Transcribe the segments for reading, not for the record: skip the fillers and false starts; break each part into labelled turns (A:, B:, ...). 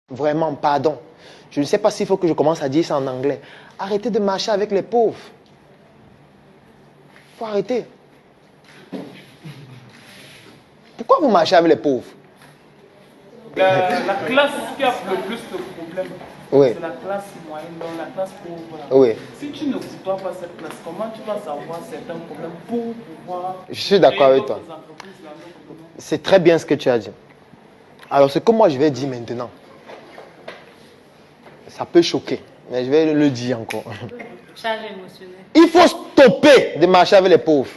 A: Vraiment, pardon. Je ne sais pas s'il faut que je commence à dire ça en anglais. Arrêtez de marcher avec les pauvres. Il faut arrêter. Pourquoi vous marchez avec les pauvres?
B: La classe qui a le plus de problèmes,
A: oui.
B: C'est la classe moyenne, donc la classe pauvre.
A: Oui.
B: Si tu ne côtoies pas cette classe, comment tu vas savoir certains problèmes pour pouvoir...
A: Je suis d'accord avec toi. C'est très bien ce que tu as dit. Alors, ce que moi je vais dire maintenant, ça peut choquer, mais je vais le dire encore.
C: Charge émotionnelle.
A: Il faut stopper de marcher avec les pauvres.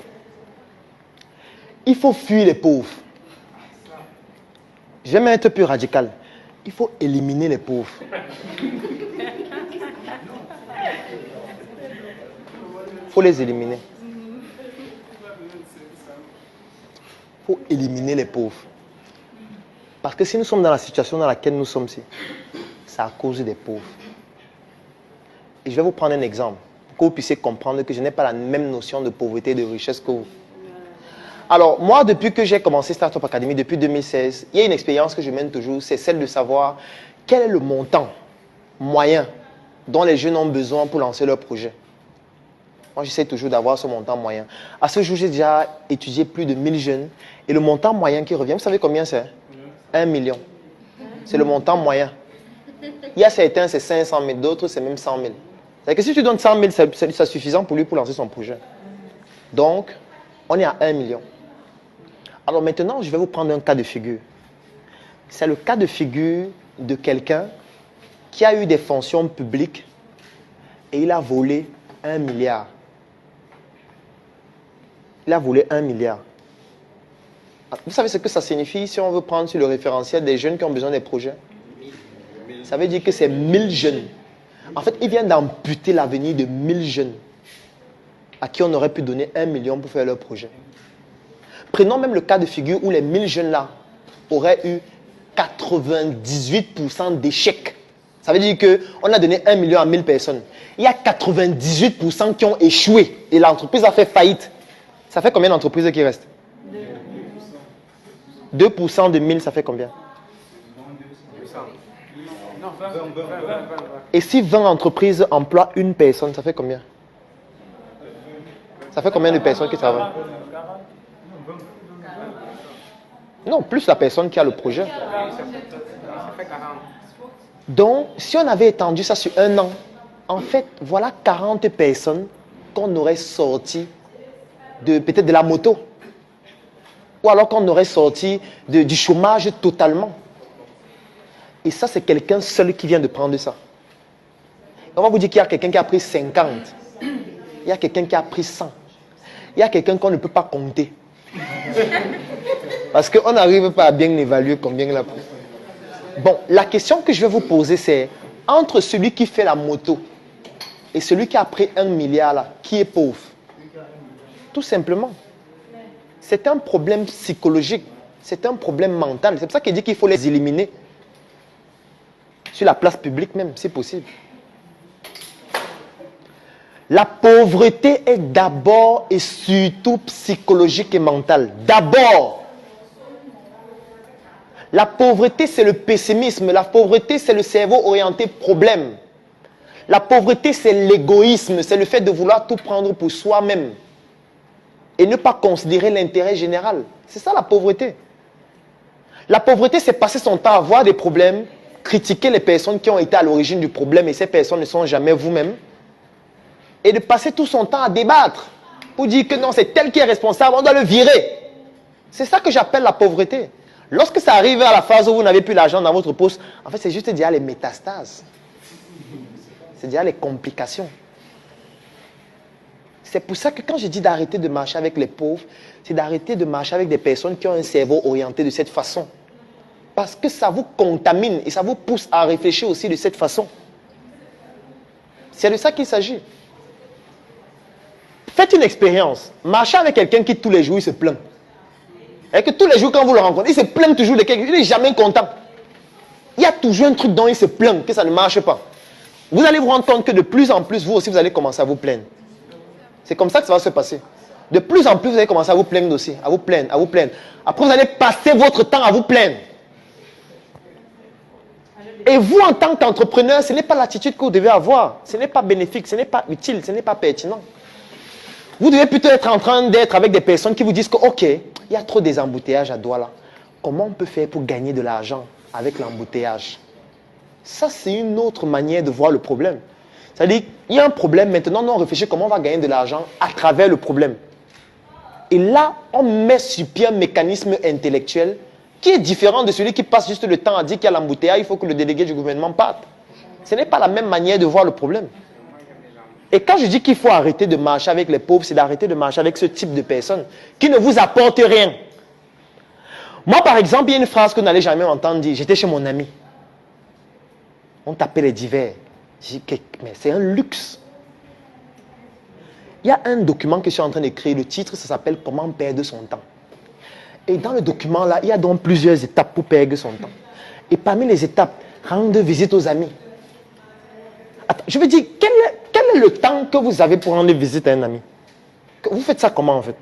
A: Il faut fuir les pauvres. Je vais même être plus radical. Il faut éliminer les pauvres. Il faut les éliminer. Il faut éliminer les pauvres. Parce que si nous sommes dans la situation dans laquelle nous sommes, c'est à cause des pauvres. Et je vais vous prendre un exemple pour que vous puissiez comprendre que je n'ai pas la même notion de pauvreté et de richesse que vous. Alors, moi, depuis que j'ai commencé Startup Academy, depuis 2016, il y a une expérience que je mène toujours, c'est celle de savoir quel est le montant moyen dont les jeunes ont besoin pour lancer leur projet. Moi, j'essaie toujours d'avoir ce montant moyen. À ce jour, j'ai déjà étudié plus de 1000 jeunes et le montant moyen qui revient, vous savez combien c'est? 1 million. C'est le montant moyen. Il y a certains, c'est 500 000, d'autres, c'est même 100 000. C'est-à-dire que si tu donnes 100 000, c'est suffisant pour lui pour lancer son projet. Donc, on est à 1 million. Alors maintenant, je vais vous prendre un cas de figure. C'est le cas de figure de quelqu'un qui a eu des fonctions publiques et il a volé 1 milliard. Il a volé 1 milliard. Vous savez ce que ça signifie si on veut prendre sur le référentiel des jeunes qui ont besoin des projets? Ça veut dire que c'est 1000 jeunes. En fait, il vient d'amputer l'avenir de 1000 jeunes à qui on aurait pu donner 1 million pour faire leur projet. Prenons même le cas de figure où les 1000 jeunes-là auraient eu 98% d'échecs. Ça veut dire qu'on a donné 1 million à 1000 personnes. Il y a 98% qui ont échoué et l'entreprise a fait faillite. Ça fait combien d'entreprises qui restent? 2% de 1000, ça fait combien? Et si 20 entreprises emploient une personne, ça fait combien? Ça fait combien de personnes qui travaillent? Non, plus la personne qui a le projet. Donc, si on avait étendu ça sur un an, en fait, voilà 40 personnes qu'on aurait sorties peut-être de la moto. Ou alors qu'on aurait sorti du chômage totalement. Et ça, c'est quelqu'un seul qui vient de prendre ça. On va vous dire qu'il y a quelqu'un qui a pris 50. Il y a quelqu'un qui a pris 100. Il y a quelqu'un qu'on ne peut pas compter. Parce qu'on n'arrive pas à bien évaluer combien il a pris. Bon, la question que je vais vous poser, c'est entre celui qui fait la moto et celui qui a pris 1 milliard, là, qui est pauvre? Tout simplement. C'est un problème psychologique. C'est un problème mental. C'est pour ça qu'il dit qu'il faut les éliminer. Sur la place publique même, si possible. La pauvreté est d'abord et surtout psychologique et mentale. D'abord. La pauvreté, c'est le pessimisme. La pauvreté, c'est le cerveau orienté problème. La pauvreté, c'est l'égoïsme. C'est le fait de vouloir tout prendre pour soi-même. Et ne pas considérer l'intérêt général. C'est ça la pauvreté. La pauvreté, c'est passer son temps à voir des problèmes, critiquer les personnes qui ont été à l'origine du problème et ces personnes ne sont jamais vous-même. Et de passer tout son temps à débattre pour dire que non, c'est tel qui est responsable, on doit le virer. C'est ça que j'appelle la pauvreté. Lorsque ça arrive à la phase où vous n'avez plus l'argent dans votre poche, en fait, c'est juste déjà les métastases. C'est déjà les complications. C'est pour ça que quand je dis d'arrêter de marcher avec les pauvres, c'est d'arrêter de marcher avec des personnes qui ont un cerveau orienté de cette façon. Parce que ça vous contamine et ça vous pousse à réfléchir aussi de cette façon. C'est de ça qu'il s'agit. Faites une expérience. Marchez avec quelqu'un qui tous les jours il se plaint. Et que tous les jours quand vous le rencontrez, il se plaint toujours de quelque chose. Il n'est jamais content. Il y a toujours un truc dont il se plaint, que ça ne marche pas. Vous allez vous rendre compte que de plus en plus, vous aussi, vous allez commencer à vous plaindre. C'est comme ça que ça va se passer. De plus en plus, vous allez commencer à vous plaindre aussi. À vous plaindre, à vous plaindre. Après, vous allez passer votre temps à vous plaindre. Et vous, en tant qu'entrepreneur, ce n'est pas l'attitude que vous devez avoir. Ce n'est pas bénéfique, ce n'est pas utile, ce n'est pas pertinent. Vous devez plutôt être en train d'être avec des personnes qui vous disent que, ok, il y a trop des embouteillages à Douala. Comment on peut faire pour gagner de l'argent avec l'embouteillage? Ça, c'est une autre manière de voir le problème. C'est-à-dire, il y a un problème, maintenant, on réfléchit comment on va gagner de l'argent à travers le problème. Et là, on met sur pied un mécanisme intellectuel qui est différent de celui qui passe juste le temps à dire qu'il y a l'embouteillage, il faut que le délégué du gouvernement parte. Ce n'est pas la même manière de voir le problème. Et quand je dis qu'il faut arrêter de marcher avec les pauvres, c'est d'arrêter de marcher avec ce type de personnes qui ne vous apportent rien. Moi, par exemple, il y a une phrase que vous n'allez jamais entendre dire. J'étais chez mon ami. On tapait les divers. J'ai dit, mais c'est un luxe. Il y a un document que je suis en train d'écrire. Le titre, ça s'appelle « Comment perdre son temps ». Et dans le document là, il y a donc plusieurs étapes pour perdre son temps. Et parmi les étapes, rendre visite aux amis. Attends, je veux dire, quel est le temps que vous avez pour rendre visite à un ami? Vous faites ça comment en fait?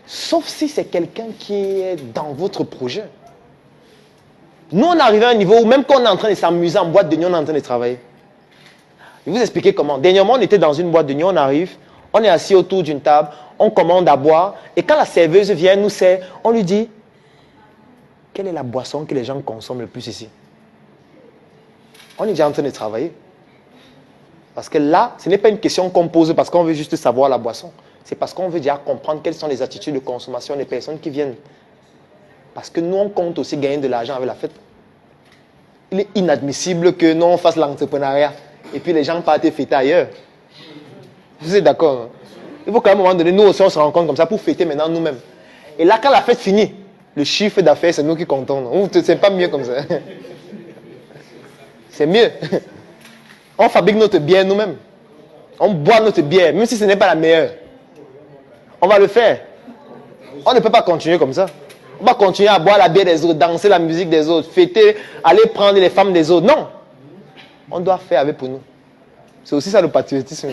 A: Sauf si c'est quelqu'un qui est dans votre projet. Nous, on est arrivé à un niveau où même quand on est en train de s'amuser en boîte de nuit, on est en train de travailler. Je vais vous expliquer comment. Dernièrement, on était dans une boîte de nuit, on arrive, on est assis autour d'une table, on commande à boire, et quand la serveuse vient nous sert, on lui dit, quelle est la boisson que les gens consomment le plus ici? On est déjà en train de travailler. Parce que là, ce n'est pas une question qu'on pose parce qu'on veut juste savoir la boisson. C'est parce qu'on veut déjà comprendre quelles sont les attitudes de consommation des personnes qui viennent. Parce que nous, on compte aussi gagner de l'argent avec la fête. Il est inadmissible que nous, on fasse l'entrepreneuriat et puis les gens partent fêter ailleurs. Vous êtes d'accord? Il faut qu'à un moment donné, nous aussi, on se rencontre comme ça pour fêter maintenant nous-mêmes. Et là, quand la fête finit, le chiffre d'affaires, c'est nous qui comptons. C'est pas mieux comme ça. C'est mieux. On fabrique notre bière nous-mêmes. On boit notre bière, même si ce n'est pas la meilleure. On va le faire. On ne peut pas continuer comme ça. On va continuer à boire la bière des autres, danser la musique des autres, fêter, aller prendre les femmes des autres. Non. On doit faire avec pour nous. C'est aussi ça le patriotisme.